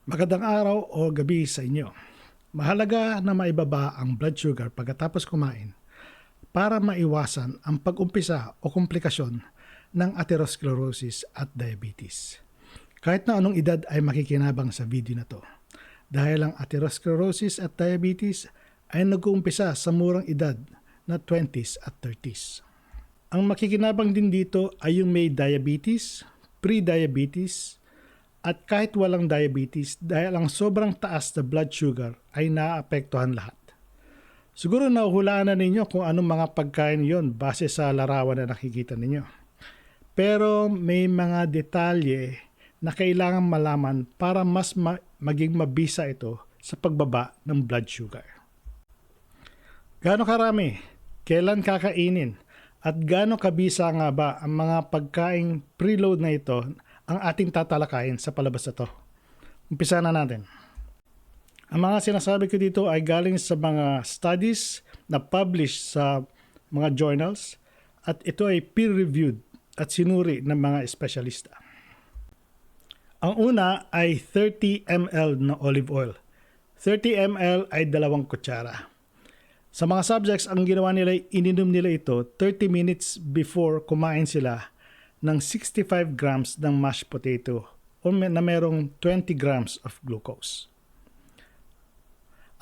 Magandang araw o gabi sa inyo. Mahalaga na maibaba ang blood sugar pagkatapos kumain para maiwasan ang pag-umpisa o komplikasyon ng atherosclerosis at diabetes. Kahit na anong edad ay makikinabang sa video na to dahil ang atherosclerosis at diabetes ay nag-uumpisa sa murang edad na 20s at 30s. Ang makikinabang din dito ay yung may diabetes, pre-diabetes, at kahit walang diabetes dahil ang sobrang taas na blood sugar ay naapektuhan lahat. Siguro nahuhulaan na ninyo kung anong mga pagkain yon base sa larawan na nakikita ninyo. Pero may mga detalye na kailangan malaman para mas maging mabisa ito sa pagbaba ng blood sugar. Gaano karami? Kailan kakainin? At gaano kabisa nga ba ang mga pagkaing preload na ito ang ating tatalakayin sa palabas na to? Umpisa na natin. Ang mga sinasabi ko dito ay galing sa mga studies na published sa mga journals at ito ay peer-reviewed at sinuri ng mga espesyalista. Ang una ay 30 ml na olive oil. 30 ml ay 2 kutsara. Sa mga subjects, ang ginawa nila, ininom nila ito 30 minutes before kumain sila ng 65 grams ng mashed potato o na merong 20 grams of glucose.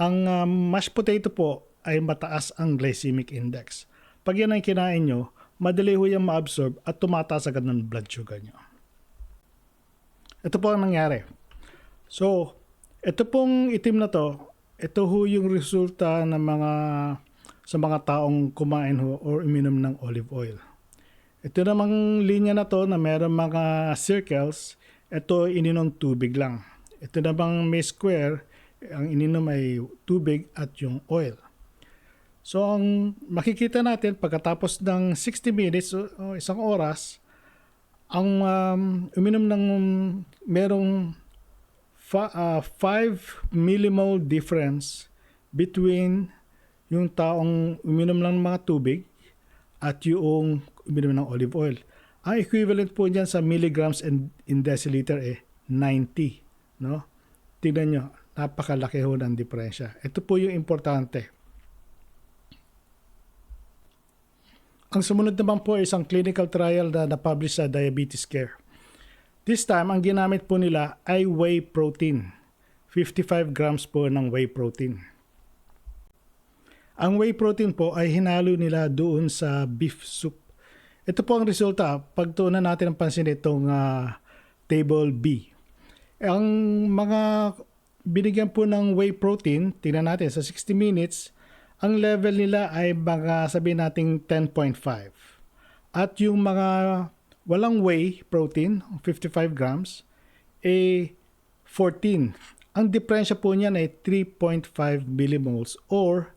Ang mashed potato po ay mataas ang glycemic index. Pag yan ay kinain nyo, madali ho yung ma-absorb at tumataas agad ng blood sugar nyo. Ito po ang nangyari. So, ito pong itim na to, ito ho yung resulta ng sa mga taong kumain ho or uminom ng olive oil. Ito namang linya na to na meron mga circles, ito ininom tubig lang. Ito namang may square, ang ininom ay tubig at yung oil. So ang makikita natin pagkatapos ng 60 minutes o isang oras, ang uminom ng merong 5 millimole difference between yung taong uminom ng mga tubig at yung uminom ng olive oil. Ang equivalent po niyan sa milligrams in deciliter 90. No? Tingnan nyo, napakalaki ho ng diferensya. Ito po yung importante. Ang sumunod naman po ay isang clinical trial na na-publish sa Diabetes Care. This time, ang ginamit po nila ay whey protein. 55 grams po ng whey protein. Ang whey protein po ay hinalo nila doon sa beef soup. Ito po ang resulta. Pagtuunan natin ang pansin itong table B. Ang mga binigyan po ng whey protein, tingnan natin sa 60 minutes, ang level nila ay mga sabihin natin 10.5. At yung mga walang whey protein, 55 grams, 14. Ang diferensya po niyan ay 3.5 millimoles or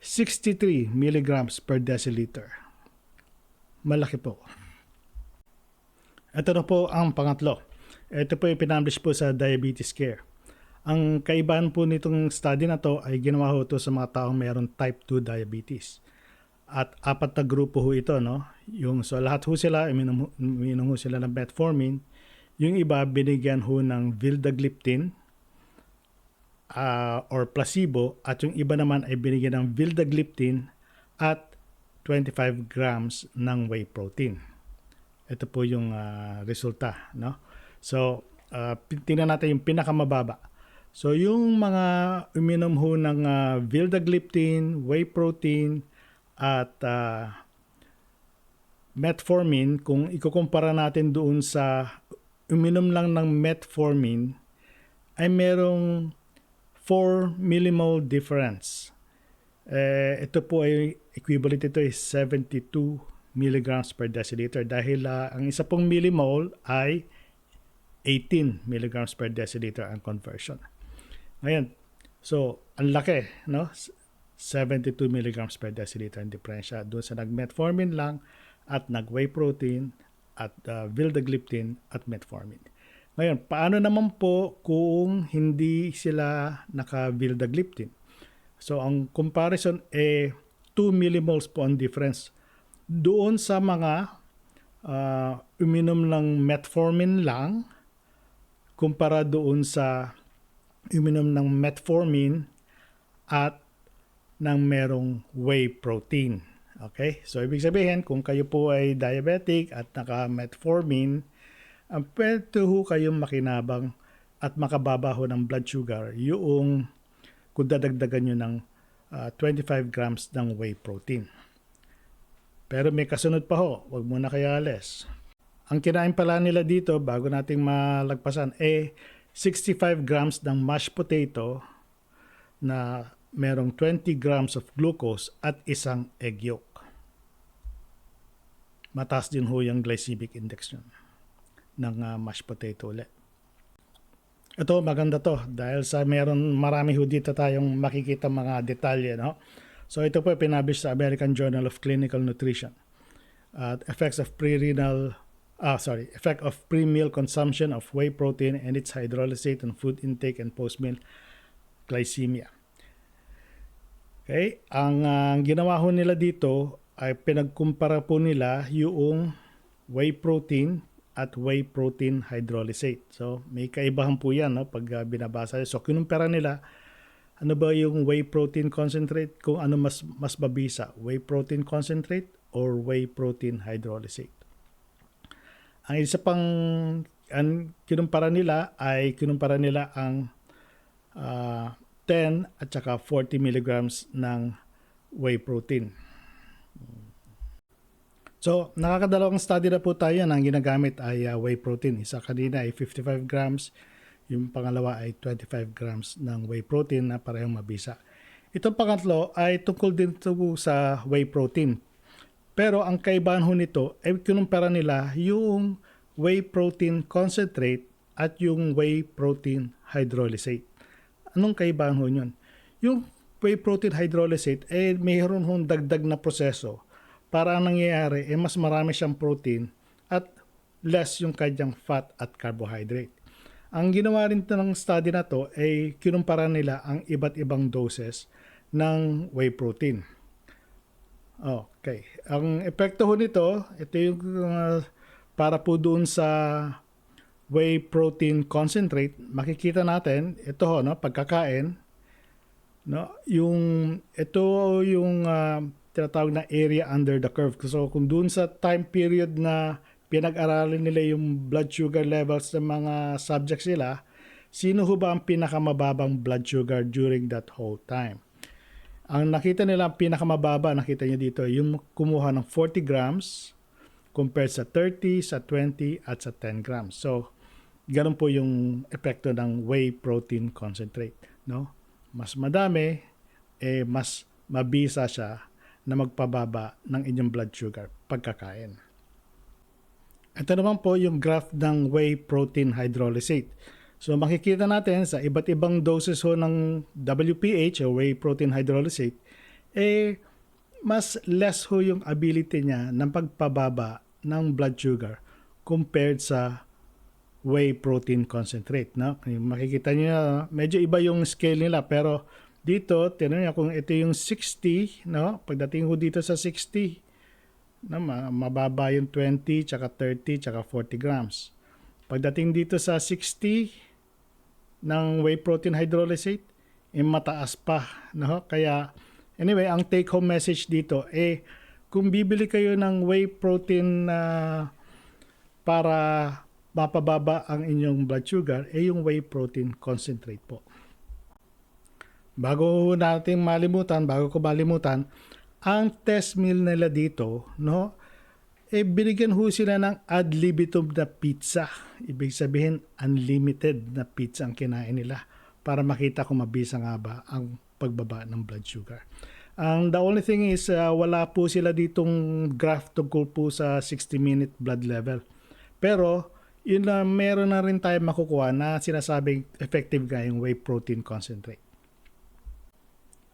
63 milligrams per deciliter. Malaki po. Ito na po ang pangatlo. Ito po yung pinamblish po sa Diabetes Care. Ang kaibahan po nitong study na to ay ginawa ho ito sa mga taong mayroon type 2 diabetes. At 4 na grupo ho ito, no? Yung so lahat ho sila, uminom ho sila ng Metformin. Yung iba binigyan ho ng Vildagliptin or placebo at yung iba naman ay binigyan ng Vildagliptin at 25 grams ng whey protein. Ito po yung resulta, no? So, tingnan natin yung pinakamababa. So, yung mga uminom ho ng Vildagliptin, whey protein, at Metformin, kung ikukumpara natin doon sa uminom lang ng Metformin, ay merong 4 millimole difference. Ito po ay equivalent, ito ay 72 milligrams per deciliter dahil ang isa pong millimole ay 18 milligrams per deciliter ang conversion. Ngayon, so ang laki, no? 72 milligrams per deciliter ang diferensya doon sa nag-Metformin lang at nag-whey protein at Vildagliptin at Metformin. Ngayon, paano naman po kung hindi sila naka-Vildagliptin? So, ang comparison 2 millimoles po ang difference. Doon sa mga uminom ng Metformin lang kumpara doon sa uminom ng Metformin at ng merong whey protein. Okay? So, ibig sabihin, kung kayo po ay diabetic at naka-metformin, ang pwede ho kayong makinabang at makababa ho ng blood sugar yung kung dadagdagan nyo ng 25 grams ng whey protein. Pero may kasunod pa ho, wag muna kayo alis. Ang kinain pala nila dito, bago nating malagpasan, 65 grams ng mashed potato na merong 20 grams of glucose at isang egg yolk. Mataas din ho yung glycemic index nyo ng mashed potato ulit. Ito, maganda to dahil sa marami ho dito tayong makikita mga detalye. No? So ito po pinabish sa American Journal of Clinical Nutrition. Effect of pre-meal consumption of whey protein and its hydrolysate on food intake and post-meal glycemia. Okay, ang ginawa ho nila dito ay pinagkumpara po nila yung whey protein at whey protein hydrolysate. So, may kaibahan po yan no, pag binabasa. So, kinumpara nila, ano ba yung whey protein concentrate? Kung ano mas mabisa, whey protein concentrate or whey protein hydrolysate. Ang isa pang kinumpara nila ang 10 at saka 40 milligrams ng whey protein. So, nakakadalawang study na po tayo na ang ginagamit ay whey protein. Isa kanina ay 55 grams, yung pangalawa ay 25 grams ng whey protein na parehong mabisa. Itong pangatlo ay tungkol din sa whey protein. Pero ang kaibahan ho nito ay kinumpara nila yung whey protein concentrate at yung whey protein hydrolysate. Anong kaibahan ho yun? Yung whey protein hydrolysate ay mayroon hong dagdag na proseso para ang nangyayari mas marami siyang protein at less yung kanyang fat at carbohydrate. Ang ginawa rin ng study na to ay kinumpara nila ang iba't ibang doses ng whey protein. Okay. Ang epekto ho nito, ito yung para po doon sa whey protein concentrate, makikita natin ito ho no, pagkakain no, yung tinatawag na area under the curve. So kung doon sa time period na pinag-aralan nila yung blood sugar levels ng mga subjects nila, sino ho ba ang pinakamababang blood sugar during that whole time? Ang nakita nila, ang pinakamababa, nakita nyo dito, yung kumuha ng 40 grams compared sa 30, sa 20, at sa 10 grams. So, ganun po yung epekto ng whey protein concentrate. No? Mas madami, mas mabisa siya na magpababa ng inyong blood sugar pagkakain. Ito naman po yung graph ng whey protein hydrolysate. So makikita natin sa iba't ibang doses ho ng WPH o whey protein hydrolysate, mas less ho yung ability niya ng pagpababa ng blood sugar compared sa whey protein concentrate. No? Makikita niyo medyo iba yung scale nila pero dito, tinan niyo kung ito yung 60, no? Pagdating ko dito sa 60, no, mababa yung 20, tsaka 30, tsaka 40 grams. Pagdating dito sa 60 ng whey protein hydrolysate, mataas pa. No? Kaya, anyway, ang take-home message dito, kung bibili kayo ng whey protein para mapababa ang inyong blood sugar, yung whey protein concentrate po. Bago ko malimutan, ang test meal nila dito, no, binigyan ho sila ng ad libitum na pizza. Ibig sabihin, unlimited na pizza ang kinain nila para makita kung mabisa nga ba ang pagbaba ng blood sugar. The only thing is, wala po sila ditong graph tungkol po sa 60-minute blood level. Pero, yun na, meron na rin tayo makukuha na sinasabing effective nga yung whey protein concentrate.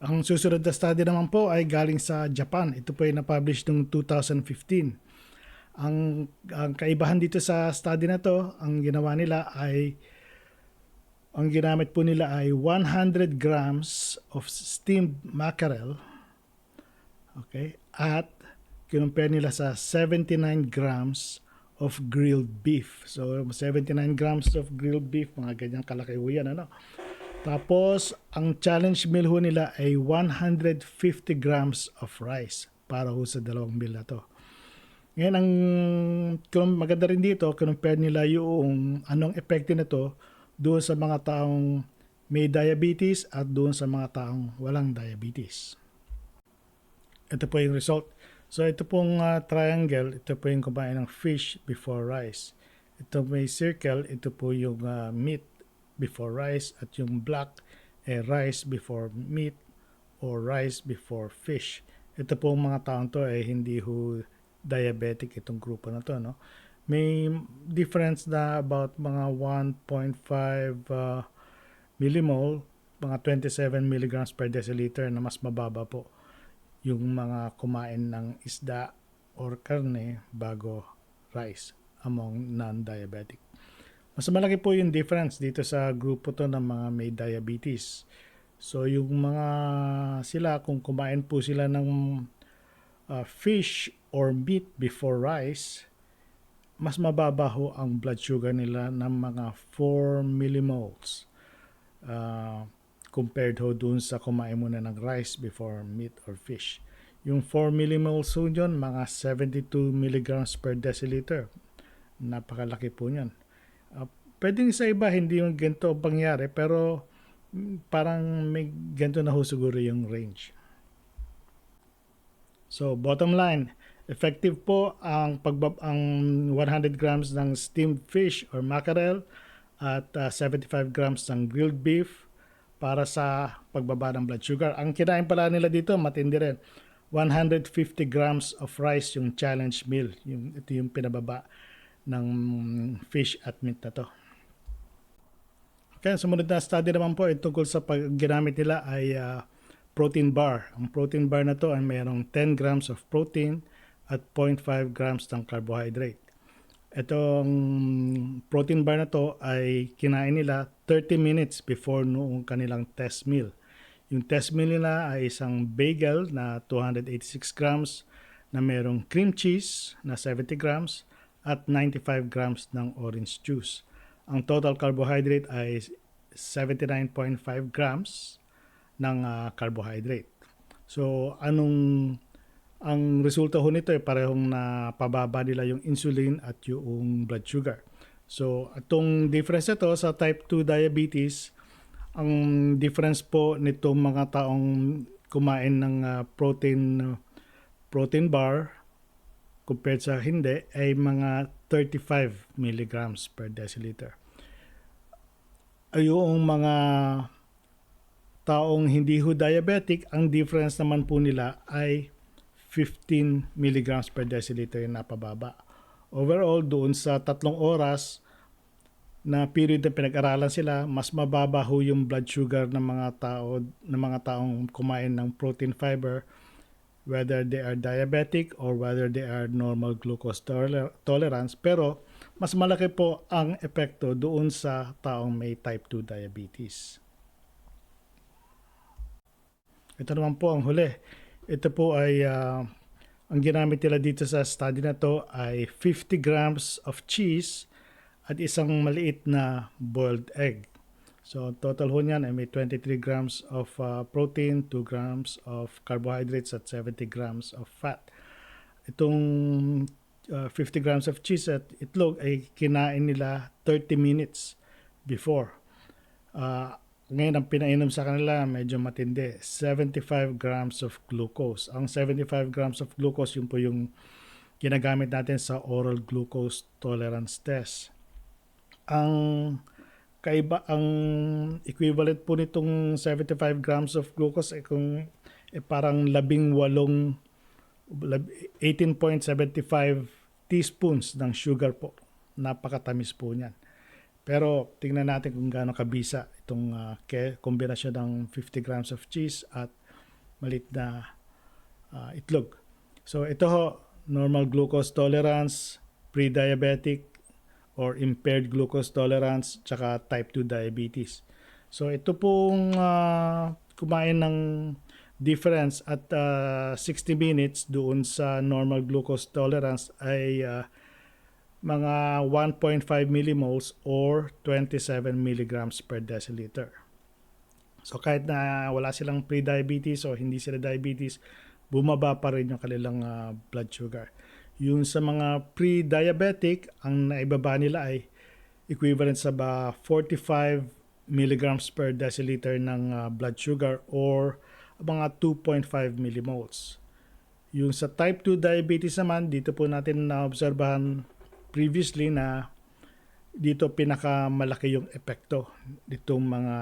Ang susunod na study naman po ay galing sa Japan. Ito po ay na-publish noong 2015. Ang kaibahan dito sa study na to, ang ginamit po nila ay 100 grams of steamed mackerel. Okay? At kinumpare nila sa 79 grams of grilled beef. So 79 grams of grilled beef, mga ganyang kalaki ho yan, ano? Tapos, ang challenge meal ho nila ay 150 grams of rice para ho sa dalawang meal na to. Ngayon, kung maganda rin dito, compare nila yung anong epekto nito doon sa mga taong may diabetes at doon sa mga taong walang diabetes. Ito po yung result. So, ito pong triangle, ito po yung kumain ng fish before rice. Ito may circle, ito po yung meat before rice, at yung black rice before meat or rice before fish. Ito po mga taong to ay hindi ho diabetic itong grupo na to, no? May difference na about mga 1.5 millimole, mga 27 milligrams per deciliter na mas mababa po yung mga kumain ng isda or karne bago rice among non-diabetic. Mas malaki po yung difference dito sa grupo to ng mga may diabetes. So yung mga sila, kung kumain po sila ng fish or meat before rice, mas mababa ho ang blood sugar nila ng mga 4 millimoles compared ho dun sa kumain muna ng rice before meat or fish. Yung 4 millimoles ho yun, mga 72 milligrams per deciliter. Napakalaki po yan. Pwedeng sa iba hindi yung ganito pangyari, pero parang may ganito na ho siguro yung range. So, bottom line, effective po ang 100 grams ng steamed fish or mackerel at 75 grams ng grilled beef para sa pagbaba ng blood sugar. Ang kinain pala nila dito, matindi rin. 150 grams of rice yung challenge meal. Ito yung pinababa ng fish at meat na to. Okay, sumunod na study naman po tungkol sa ginamit nila ay protein bar. Ang protein bar na to ay mayroong 10 grams of protein at 0.5 grams ng carbohydrate. Itong protein bar na to ay kinain nila 30 minutes before noong kanilang test meal. Yung test meal nila ay isang bagel na 286 grams na mayroong cream cheese na 70 grams at 95 grams ng orange juice. Ang total carbohydrate ay 79.5 grams ng carbohydrate. So, ang resulta ho nito ay parehong napababa nila yung insulin at yung blood sugar. So, itong difference ito sa type 2 diabetes, ang difference po nitong mga taong kumain ng protein bar compared sa hindi ay mga 35 milligrams per deciliter. Yung mga taong hindi ho diabetic, ang difference naman po nila ay 15 milligrams per deciliter na pababa. Overall, doon sa 3 oras na period na pinag-aralan sila, mas mababa ho yung blood sugar ng mga taong kumain ng protein fiber, whether they are diabetic or whether they are normal glucose tolerance, pero mas malaki po ang epekto doon sa taong may type 2 diabetes. Ito naman po ang huli. Ito po ay ang ginamit nila dito sa study na to ay 50 grams of cheese at isang maliit na boiled egg. So, total ho niyan ay may 23 grams of protein, 2 grams of carbohydrates at 70 grams of fat. Itong 50 grams of cheese at itlog ay kinain nila 30 minutes before. Ngayon, ang pinainom sa kanila medyo matindi, 75 grams of glucose. Ang 75 grams of glucose, yun po yung ginagamit natin sa oral glucose tolerance test. Ang equivalent po nitong 75 grams of glucose ay parang 18.75 teaspoons ng sugar po. Napakatamis po niyan. Pero tingnan natin kung gaano kabisa itong kombinasyon ng 50 grams of cheese at malit na itlog. So ito ho, normal glucose tolerance, pre-diabetic or impaired glucose tolerance, tsaka type 2 diabetes. So ito pong kumain ng difference at 60 minutes doon sa normal glucose tolerance ay mga 1.5 millimoles or 27 milligrams per deciliter. So kahit na wala silang pre-diabetes o hindi sila diabetes, bumaba pa rin yung kanilang blood sugar. Yung sa mga pre-diabetic, ang naibaba nila ay equivalent sa 45 milligrams per deciliter ng blood sugar or mga 2.5 millimoles. Yung sa type 2 diabetes naman, dito po natin naobserbahan previously na dito pinakamalaki yung epekto nitong mga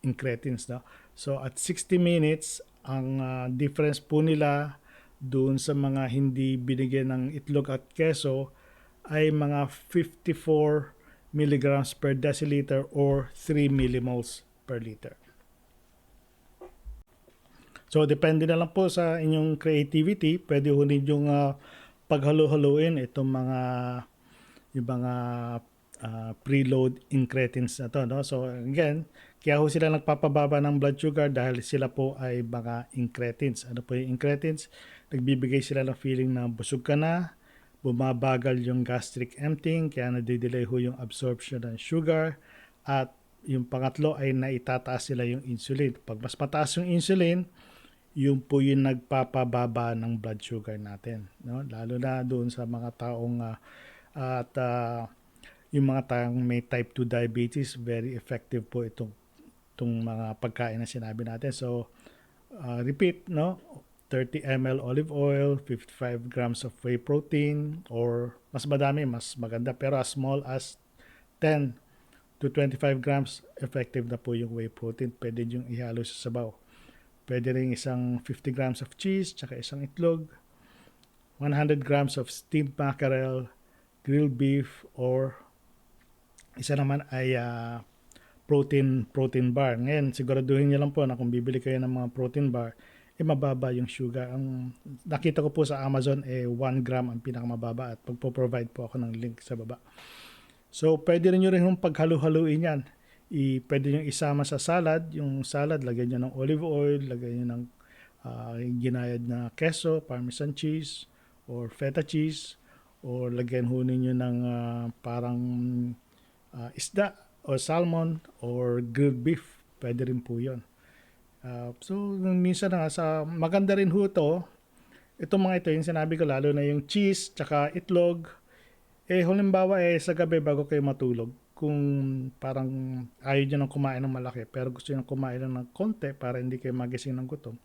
incretins. No? So at 60 minutes, ang difference po nila doon sa mga hindi binigyan ng itlog at keso ay mga 54 milligrams per deciliter or 3 millimoles per liter. So depende na lang po sa inyong creativity, pwede ho ninyong paghalo-haloin itong yung mga preload incretins na to. No? So again, kaya ho sila nagpapababa ng blood sugar dahil sila po ay mga incretins. Ano po yung incretins? Nagbibigay sila ng feeling na busog ka na, bumabagal yung gastric emptying, kaya nadidelay ho yung absorption ng sugar, at yung pangatlo ay naitataas sila yung insulin. Pag mas mataas yung insulin, yung po yung nagpapababa ng blood sugar natin. No? Lalo na doon sa mga taong yung mga taong may type 2 diabetes, very effective po itong mga pagkain na sinabi natin. So, repeat, no? 30 ml olive oil, 55 grams of whey protein, or mas madami, mas maganda. Pero as small as 10 to 25 grams, effective na po yung whey protein. Pwede yung ihalo sa sabaw. Pwede rin isang 50 grams of cheese, tsaka isang itlog, 100 grams of steamed mackerel, grilled beef, or isa naman ay protein bar. Ngayon, siguraduhin niyo lang po na kung bibili kayo ng mga protein bar, mababa yung sugar. Ang nakita ko po sa Amazon 1 gram ang pinakamababa, at pagpo-provide po ako ng link sa baba. So, pwede rin nyo rin yung paghalo-haluin yan. Pwede nyo isama sa salad. Yung salad, lagyan nyo ng olive oil, lagyan nyo ng ginayad na keso, parmesan cheese, or feta cheese, or lagyan ho ninyo ng parang isda, o salmon, or grilled beef. Pwede rin po yun. So, minsan na maganda rin ho ito. Itong mga ito, yung sinabi ko, lalo na yung cheese, tsaka itlog, halimbawa sa gabi bago kayo matulog, kung parang ayaw nyo nang kumain ng malaki pero gusto nyo kumain lang ng konti para hindi kayo magising ng gutom,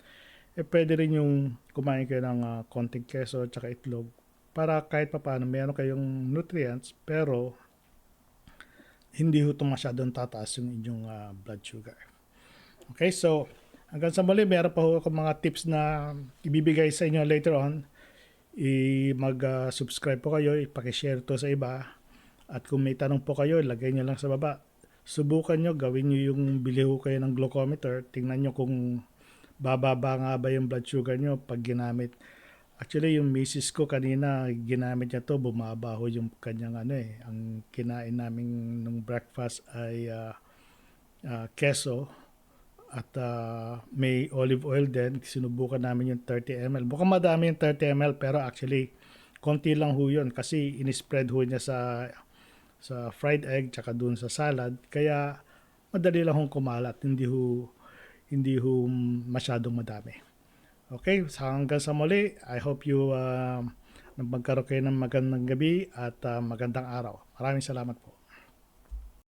pwede rin yung kumain kayo ng konting keso at itlog para kahit pa paano meron kayong nutrients pero hindi ho itong masyadong tataas yung inyong blood sugar. Okay, so hanggang sa muli, meron pa ho ako mga tips na ibibigay sa inyo later on. Mag-subscribe po kayo, ipakishare to sa iba. At kung may tanong po kayo, lagay nyo lang sa baba. Subukan nyo, gawin nyo yung bili ho kayo ng glucometer. Tingnan nyo kung bababa nga ba yung blood sugar nyo pag ginamit. Actually, yung misis ko kanina, ginamit niya to, bumaba ho yung kanyang ang kinain namin nung breakfast ay keso at may olive oil din. Sinubukan namin yung 30 ml. Mukhang madami yung 30 ml pero actually, konti lang ho yun kasi in-spread ho niya sa fried egg tsaka dun sa salad, kaya madali lang hong kumalat, hindi ho masyadong madami. Okay, hanggang sa muli, I hope you magkaroon kayo ng magandang gabi at magandang araw. Maraming salamat po.